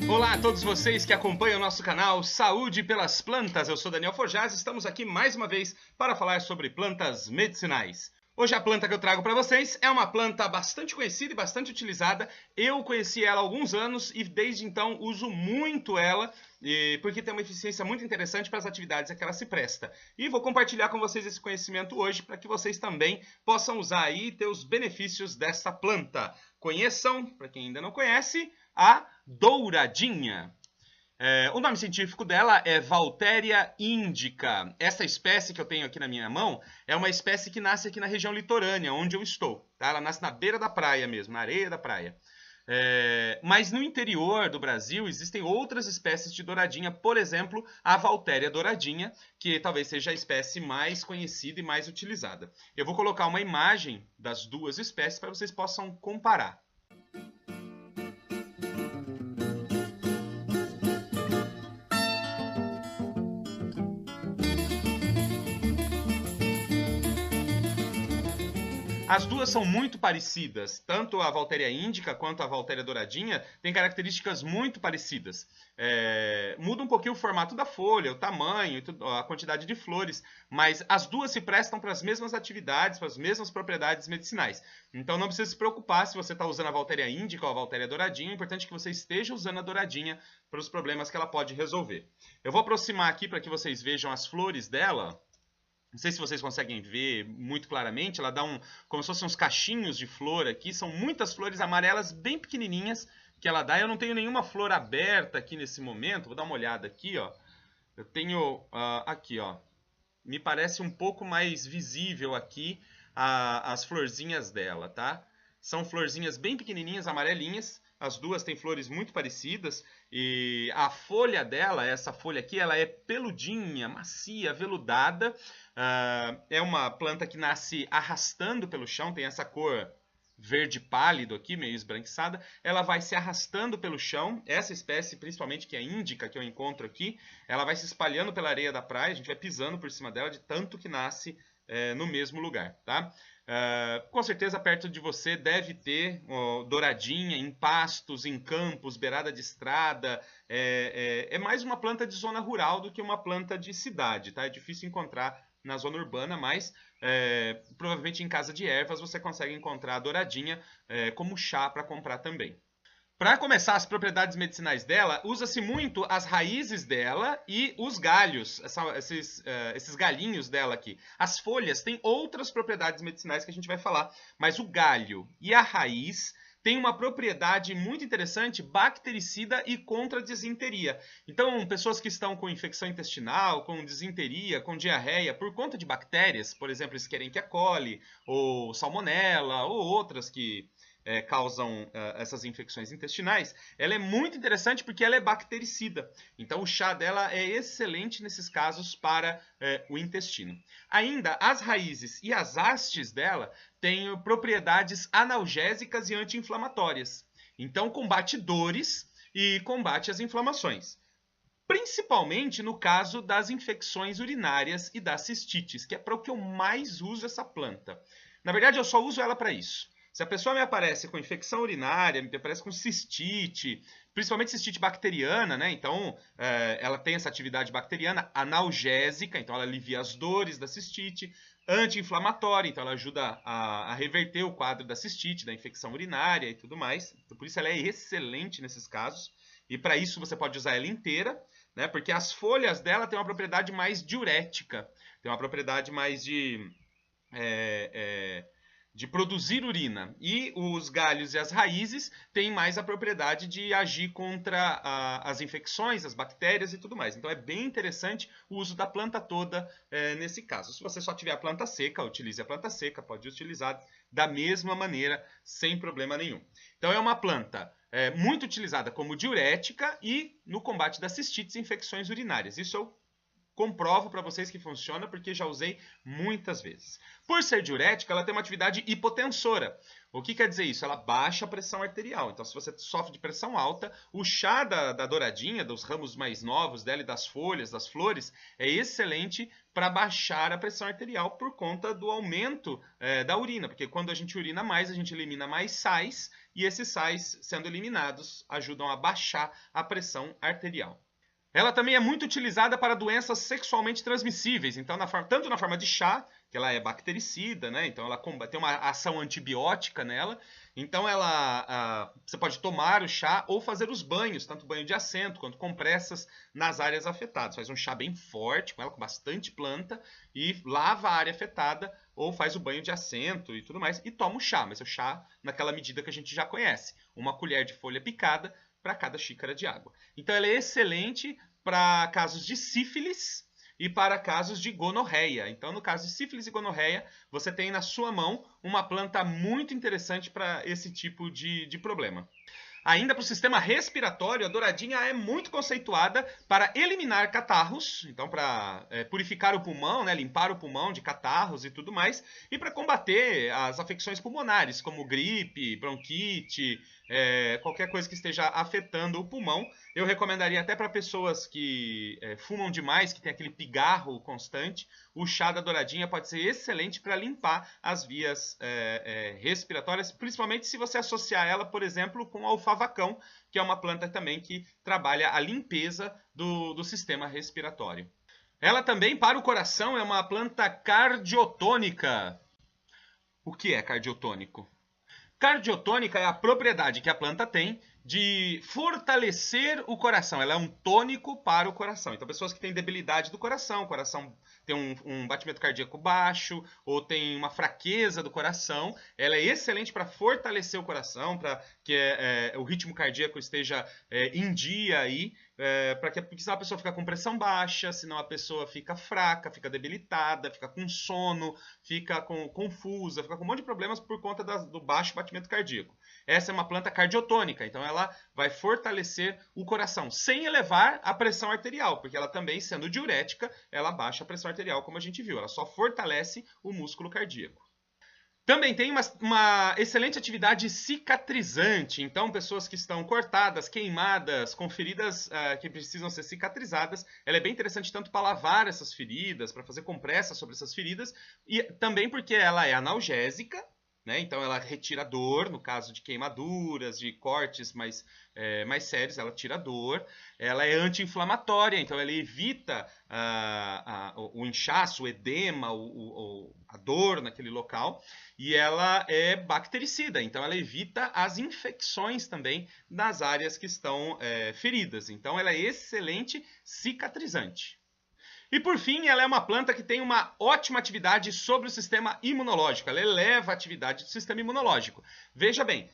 Olá a todos vocês que acompanham o nosso canal Saúde pelas Plantas. Eu sou Daniel Forjaz e estamos aqui mais uma vez para falar sobre plantas medicinais. Hoje a planta que eu trago para vocês é uma planta bastante conhecida e bastante utilizada. Eu conheci ela há alguns anos e desde então uso muito ela, porque tem uma eficiência muito interessante para as atividades a que ela se presta. E vou compartilhar com vocês esse conhecimento hoje para que vocês também possam usar aí e ter os benefícios dessa planta. Conheçam, para quem ainda não conhece, a douradinha. O nome científico dela é Valteria indica. Essa espécie que eu tenho aqui na minha mão é uma espécie que nasce aqui na região litorânea, onde eu estou. Tá? Ela nasce na beira da praia mesmo, na areia da praia. Mas no interior do Brasil existem outras espécies de douradinha, por exemplo, a Valteria douradinha, que talvez seja a espécie mais conhecida e mais utilizada. Eu vou colocar uma imagem das duas espécies para vocês possam comparar. As duas são muito parecidas, tanto a Valteria indica quanto a Valteria douradinha têm características muito parecidas. Muda um pouquinho o formato da folha, o tamanho, a quantidade de flores, mas as duas se prestam para as mesmas atividades, para as mesmas propriedades medicinais. Então não precisa se preocupar se você está usando a Valteria indica ou a Valteria douradinha, o importante é que você esteja usando a douradinha para os problemas que ela pode resolver. Eu vou aproximar aqui para que vocês vejam as flores dela. Não sei se vocês conseguem ver muito claramente, ela dá como se fossem uns cachinhos de flor aqui, são muitas flores amarelas bem pequenininhas que ela dá. Eu não tenho nenhuma flor aberta aqui nesse momento, vou dar uma olhada aqui, ó. Eu tenho aqui, ó, me parece um pouco mais visível aqui as florzinhas dela, tá? São florzinhas bem pequenininhas, amarelinhas. As duas têm flores muito parecidas e a folha dela, essa folha aqui, ela é peludinha, macia, veludada. É uma planta que nasce arrastando pelo chão, tem essa cor verde pálido aqui, meio esbranquiçada. Ela vai se arrastando pelo chão. Essa espécie, principalmente que é a índica que eu encontro aqui, ela vai se espalhando pela areia da praia, a gente vai pisando por cima dela de tanto que nasce no mesmo lugar, tá? Com certeza perto de você deve ter douradinha em pastos, em campos, beirada de estrada. É mais uma planta de zona rural do que uma planta de cidade, tá? É difícil encontrar na zona urbana, mas provavelmente em casa de ervas você consegue encontrar a douradinha como chá para comprar também. Para começar as propriedades medicinais dela, usa-se muito as raízes dela e os galhos, esses galhinhos dela aqui. As folhas têm outras propriedades medicinais que a gente vai falar, mas o galho e a raiz têm uma propriedade muito interessante, bactericida e contra a disenteria. Então, pessoas que estão com infecção intestinal, com disenteria, com diarreia, por conta de bactérias, por exemplo, Escherichia coli, ou Salmonella, ou outras que causam essas infecções intestinais, ela é muito interessante porque ela é bactericida. Então o chá dela é excelente nesses casos para o intestino. Ainda as raízes e as hastes dela têm propriedades analgésicas e anti-inflamatórias. Então combate dores e combate as inflamações. Principalmente no caso das infecções urinárias e das cistites, que é para o que eu mais uso essa planta. Na verdade eu só uso ela para isso. Se a pessoa me aparece com infecção urinária, me aparece com cistite, principalmente cistite bacteriana, né? Então, ela tem essa atividade bacteriana analgésica, então ela alivia as dores da cistite, anti-inflamatória, então ela ajuda a reverter o quadro da cistite, da infecção urinária e tudo mais. Então, por isso ela é excelente nesses casos. E para isso você pode usar ela inteira, né? Porque as folhas dela têm uma propriedade mais diurética, tem uma propriedade mais de produzir urina. E os galhos e as raízes têm mais a propriedade de agir contra as infecções, as bactérias e tudo mais. Então é bem interessante o uso da planta toda nesse caso. Se você só tiver a planta seca, utilize a planta seca, pode utilizar da mesma maneira, sem problema nenhum. Então é uma planta muito utilizada como diurética e no combate das cistites e infecções urinárias. Isso eu comprovo para vocês que funciona, porque já usei muitas vezes. Por ser diurética, ela tem uma atividade hipotensora. O que quer dizer isso? Ela baixa a pressão arterial. Então, se você sofre de pressão alta, o chá da douradinha, dos ramos mais novos dela e das folhas, das flores, é excelente para baixar a pressão arterial por conta do aumento da urina. Porque quando a gente urina mais, a gente elimina mais sais e esses sais, sendo eliminados, ajudam a baixar a pressão arterial. Ela também é muito utilizada para doenças sexualmente transmissíveis, então tanto na forma de chá, que ela é bactericida, né? Então ela tem uma ação antibiótica nela, então você pode tomar o chá ou fazer os banhos, tanto banho de assento quanto compressas nas áreas afetadas. Faz um chá bem forte, com ela com bastante planta, e lava a área afetada, ou faz o banho de assento e tudo mais, e toma o chá, mas o chá naquela medida que a gente já conhece, uma colher de folha picada para cada xícara de água. Então ela é excelente para casos de sífilis e para casos de gonorreia. Então, no caso de sífilis e gonorreia, você tem na sua mão uma planta muito interessante para esse tipo de problema. Ainda para o sistema respiratório, a douradinha é muito conceituada para eliminar catarros, então para purificar o pulmão, né, limpar o pulmão de catarros e tudo mais, e para combater as afecções pulmonares, como gripe, bronquite, qualquer coisa que esteja afetando o pulmão. Eu recomendaria até para pessoas que fumam demais, que tem aquele pigarro constante, o chá da douradinha pode ser excelente para limpar as vias respiratórias, principalmente se você associar ela, por exemplo, com o alfavacão, que é uma planta também que trabalha a limpeza do sistema respiratório. Ela também, para o coração, é uma planta cardiotônica. O que é cardiotônico? Cardiotônica é a propriedade que a planta tem de fortalecer o coração. Ela é um tônico para o coração. Então, pessoas que têm debilidade do coração, o coração tem um batimento cardíaco baixo ou tem uma fraqueza do coração, ela é excelente para fortalecer o coração, para que o ritmo cardíaco esteja em dia aí, porque senão a pessoa fica com pressão baixa, senão a pessoa fica fraca, fica debilitada, fica com sono, fica confusa, fica com um monte de problemas por conta do baixo batimento cardíaco. Essa é uma planta cardiotônica, então ela vai fortalecer o coração, sem elevar a pressão arterial, porque ela também, sendo diurética, ela baixa a pressão arterial, como a gente viu, ela só fortalece o músculo cardíaco. Também tem uma excelente atividade cicatrizante, então pessoas que estão cortadas, queimadas, com feridas que precisam ser cicatrizadas, ela é bem interessante tanto para lavar essas feridas, para fazer compressa sobre essas feridas, e também porque ela é analgésica, né? Então ela retira dor, no caso de queimaduras, de cortes mais sérios, ela tira dor. Ela é anti-inflamatória, então ela evita o inchaço, o edema, a dor naquele local. E ela é bactericida, então ela evita as infecções também nas áreas que estão feridas. Então ela é excelente cicatrizante. E por fim, ela é uma planta que tem uma ótima atividade sobre o sistema imunológico. Ela eleva a atividade do sistema imunológico. Veja bem,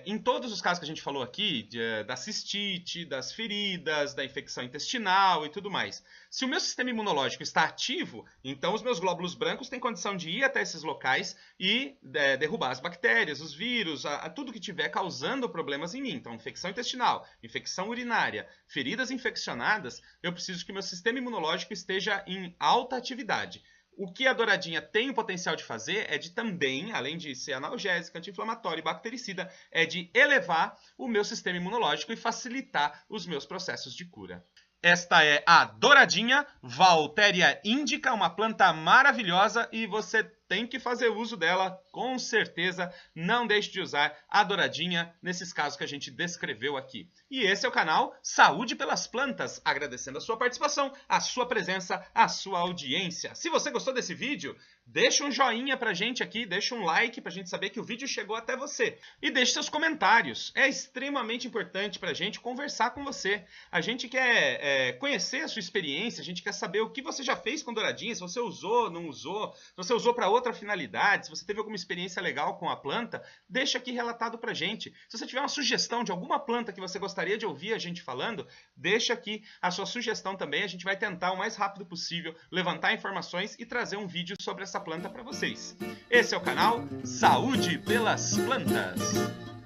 em todos os casos que a gente falou aqui, da cistite, das feridas, da infecção intestinal e tudo mais, se o meu sistema imunológico está ativo, então os meus glóbulos brancos têm condição de ir até esses locais e derrubar as bactérias, os vírus, tudo que estiver causando problemas em mim. Então, infecção intestinal, infecção urinária, feridas infeccionadas, eu preciso que o meu sistema imunológico esteja em alta atividade. O que a douradinha tem o potencial de fazer é de também, além de ser analgésica, anti-inflamatória e bactericida, é de elevar o meu sistema imunológico e facilitar os meus processos de cura. Esta é a douradinha, Valteria indica, uma planta maravilhosa e você tem que fazer uso dela, com certeza. Não deixe de usar a douradinha nesses casos que a gente descreveu aqui. E esse é o canal Saúde pelas Plantas, agradecendo a sua participação, a sua presença, a sua audiência. Se você gostou desse vídeo, deixa um joinha pra gente aqui, deixa um like pra gente saber que o vídeo chegou até você. E deixe seus comentários, é extremamente importante pra gente conversar com você. A gente quer conhecer a sua experiência, a gente quer saber o que você já fez com douradinha, se você usou, não usou, se você usou para outra finalidade, se você teve alguma experiência legal com a planta, deixa aqui relatado pra gente. Se você tiver uma sugestão de alguma planta que você gostaria de ouvir a gente falando, deixa aqui a sua sugestão também, a gente vai tentar o mais rápido possível levantar informações e trazer um vídeo sobre essa planta para vocês. Esse é o canal Saúde pelas Plantas.